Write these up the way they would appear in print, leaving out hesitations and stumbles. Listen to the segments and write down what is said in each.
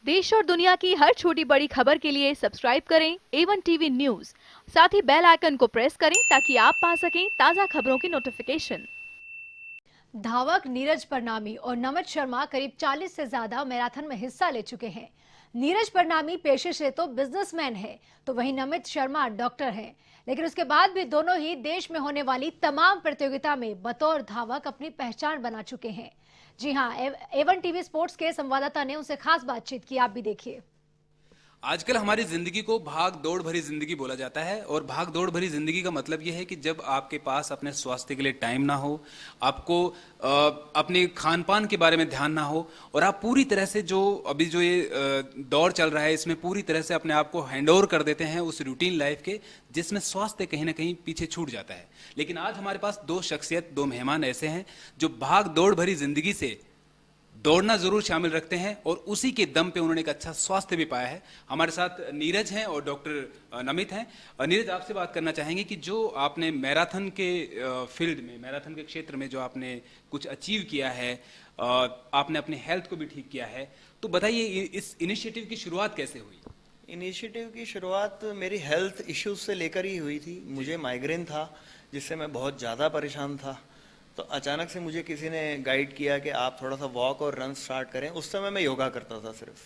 देश और दुनिया की हर छोटी बड़ी खबर के लिए सब्सक्राइब करें A1 टीवी न्यूज। साथ ही बेल आइकन को प्रेस करें ताकि आप पा सकें ताज़ा खबरों की नोटिफिकेशन। धावक नीरज परनामी और नमित शर्मा करीब 40 से ज्यादा मैराथन में हिस्सा ले चुके हैं। नीरज परनामी पेशे से तो बिजनेसमैन है, तो वहीं नमित शर्मा डॉक्टर हैं। लेकिन उसके बाद भी दोनों ही देश में होने वाली तमाम प्रतियोगिता में बतौर धावक अपनी पहचान बना चुके हैं। जी हाँ, A1 टीवी स्पोर्ट्स के संवाददाता ने उनसे खास बातचीत की, आप भी देखिए। आजकल हमारी जिंदगी को भाग दौड़ भरी जिंदगी बोला जाता है और भाग दौड़ भरी जिंदगी का मतलब यह है कि जब आपके पास अपने स्वास्थ्य के लिए टाइम ना हो, आपको अपने खान पान के बारे में ध्यान ना हो और आप पूरी तरह से जो अभी जो ये दौर चल रहा है इसमें पूरी तरह से अपने आप को हैंड ओवर कर देते हैं उस रूटीन लाइफ के, जिसमें स्वास्थ्य कहीं ना कहीं पीछे छूट जाता है। लेकिन आज हमारे पास दो शख्सियत, दो मेहमान ऐसे हैं जो भाग दौड़ भरी जिंदगी से दौड़ना जरूर शामिल रखते हैं और उसी के दम पे उन्होंने एक अच्छा स्वास्थ्य भी पाया है। हमारे साथ नीरज हैं और डॉक्टर नमित हैं। नीरज, आपसे बात करना चाहेंगे कि जो आपने मैराथन के फील्ड में, मैराथन के क्षेत्र में जो आपने कुछ अचीव किया है, आपने अपने हेल्थ को भी ठीक किया है, तो बताइए इस इनिशिएटिव की शुरुआत कैसे हुई? इनिशिएटिव की शुरुआत मेरी हेल्थ इश्यूज से लेकर ही हुई थी। मुझे माइग्रेन था जिससे मैं बहुत ज़्यादा परेशान था। तो अचानक से मुझे किसी ने गाइड किया कि आप थोड़ा सा वॉक और रन स्टार्ट करें। उस समय मैं योगा करता था सिर्फ,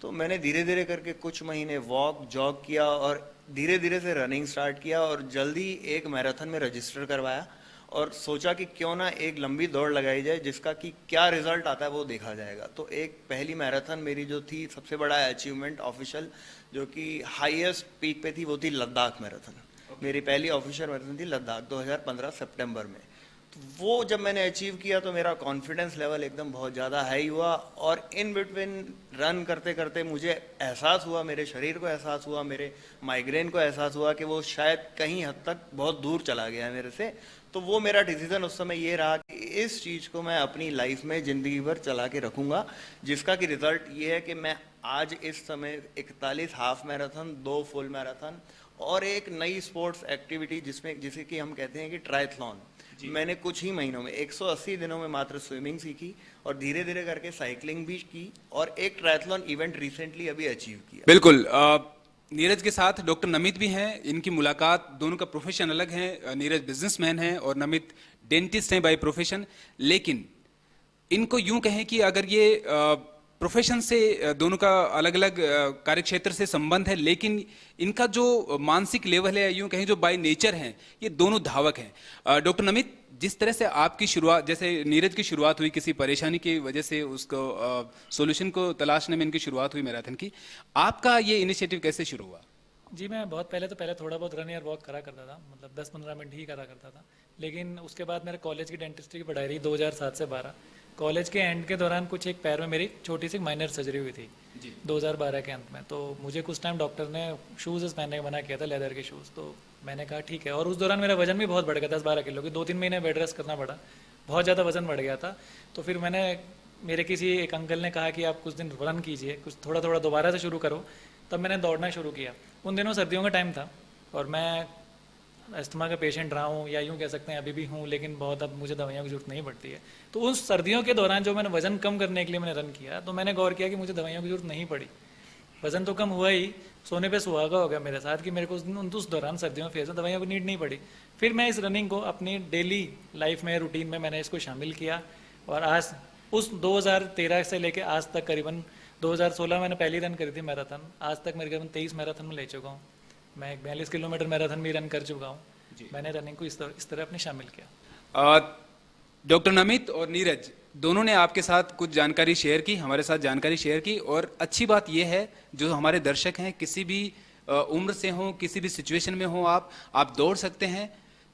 तो मैंने धीरे धीरे करके कुछ महीने वॉक जॉग किया और धीरे धीरे से रनिंग स्टार्ट किया और जल्दी एक मैराथन में रजिस्टर करवाया और सोचा कि क्यों ना एक लंबी दौड़ लगाई जाए जिसका कि क्या रिजल्ट आता है वो देखा जाएगा। तो एक पहली मैराथन मेरी जो थी, सबसे बड़ा अचीवमेंट ऑफिशियल जो कि हाईएस्ट पीक पे थी, वो थी लद्दाख मैराथन। मेरी पहली ऑफिशियल मैराथन थी लद्दाख 2015 सितंबर में। तो वो जब मैंने अचीव किया तो मेरा कॉन्फिडेंस लेवल एकदम बहुत ज़्यादा हाई हुआ और इन बिटवीन रन करते करते मुझे एहसास हुआ, मेरे शरीर को एहसास हुआ, मेरे माइग्रेन को एहसास हुआ कि वो शायद कहीं हद तक बहुत दूर चला गया है मेरे से। तो वो मेरा डिसीजन उस समय ये रहा कि इस चीज़ को मैं अपनी लाइफ में ज़िंदगी भर चला के रखूँगा, जिसका कि रिजल्ट ये है कि मैं आज इस समय 41 हाफ मैराथन, 2 फुल मैराथन और एक नई स्पोर्ट्स एक्टिविटी जिसे कि हम कहते हैं कि ट्रायथलॉन, मैंने कुछ ही महीनों में 180 दिनों में मात्र स्विमिंग सीखी और धीरे धीरे करके साइकिलिंग भी की और एक ट्रायथलॉन इवेंट रिसेंटली अभी अचीव किया। बिल्कुल। नीरज के साथ डॉक्टर नमित भी हैं। इनकी मुलाकात, दोनों का प्रोफेशन अलग है। नीरज बिजनेसमैन है और नमित डेंटिस्ट हैं बाय प्रोफेशन। लेकिन इनको यूं कहें कि अगर ये प्रोफेशन से दोनों का अलग अलग कार्य क्षेत्र से संबंध है, लेकिन इनका जो मानसिक लेवल है, यूं कहें जो बाय नेचर है, ये दोनों धावक हैं। डॉक्टर नमित, जिस तरह से आपकी शुरुआत, जैसे नीरज की शुरुआत हुई किसी परेशानी की वजह से, उसको सॉल्यूशन को तलाशने में इनकी शुरुआत हुई मैराथन की, आपका ये इनिशिएटिव कैसे शुरू हुआ? जी, मैं बहुत पहले थोड़ा बहुत रन या वॉक करा करता था, मतलब 10-15 मिनट ही करा करता था। लेकिन उसके बाद मेरे कॉलेज की डेंटिस्ट्री की पढ़ाई रही 2007 से 12। कॉलेज के एंड के दौरान कुछ एक पैर में मेरी छोटी सी माइनर सर्जरी हुई थी 2012 के अंत में। तो मुझे कुछ टाइम डॉक्टर ने शूज़ पहनने का मना किया था, लेदर के शूज़। तो मैंने कहा ठीक है। और उस दौरान मेरा वजन भी बहुत बढ़ गया, 10-12 किलो की। 2-3 महीने बेड रेस्ट करना पड़ा, बहुत ज़्यादा वजन बढ़ गया था। तो फिर मेरे किसी एक अंकल ने कहा कि आप कुछ दिन रन कीजिए, कुछ थोड़ा थोड़ा दोबारा से शुरू करो। तब मैंने दौड़ना शुरू किया। उन दिनों सर्दियों का टाइम था और मैं अस्थमा का पेशेंट रहा हूँ, या यूँ कह सकते हैं अभी भी हूँ, लेकिन बहुत अब मुझे दवाइयों की जरूरत नहीं पड़ती है। तो उस सर्दियों के दौरान जो मैंने वजन कम करने के लिए मैंने रन किया, तो मैंने गौर किया कि मुझे दवाइयों की जरूरत नहीं पड़ी। वजन तो कम हुआ ही, सोने पे सुहागा हो गया मेरे साथ कि मेरे को उस दौरान सर्दियों में फेज में दवाइयों की नीड नहीं पड़ी। फिर मैं इस रनिंग को अपनी डेली लाइफ में, रूटीन में मैंने इसको शामिल किया और आज उस 2013 से लेके आज तक करीबन 2016 मैंने पहली रन करी थी मैराथन, आज तक मेरे करीबन 23 मैराथन में ले चुका हूँ। मैं 42 किलोमीटर मैराथन भी रन कर चुका हूँ। मैंने रनिंग को इस तरह अपने शामिल किया। डॉक्टर नमित और नीरज दोनों ने आपके साथ कुछ जानकारी शेयर की, हमारे साथ जानकारी शेयर की। और अच्छी बात यह है, जो हमारे दर्शक हैं, किसी भी उम्र से हों, किसी भी सिचुएशन में हों, आप दौड़ सकते हैं।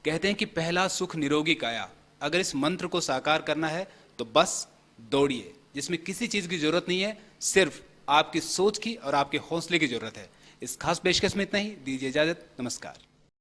कहते हैं कि पहला सुख निरोगी काया। अगर इस मंत्र को साकार करना है तो बस दौड़िए, जिसमें किसी चीज की जरूरत नहीं है, सिर्फ आपकी सोच की और आपके हौसले की जरूरत है। इस खास पेशकश में इतना ही। दीजिए इजाजत, नमस्कार।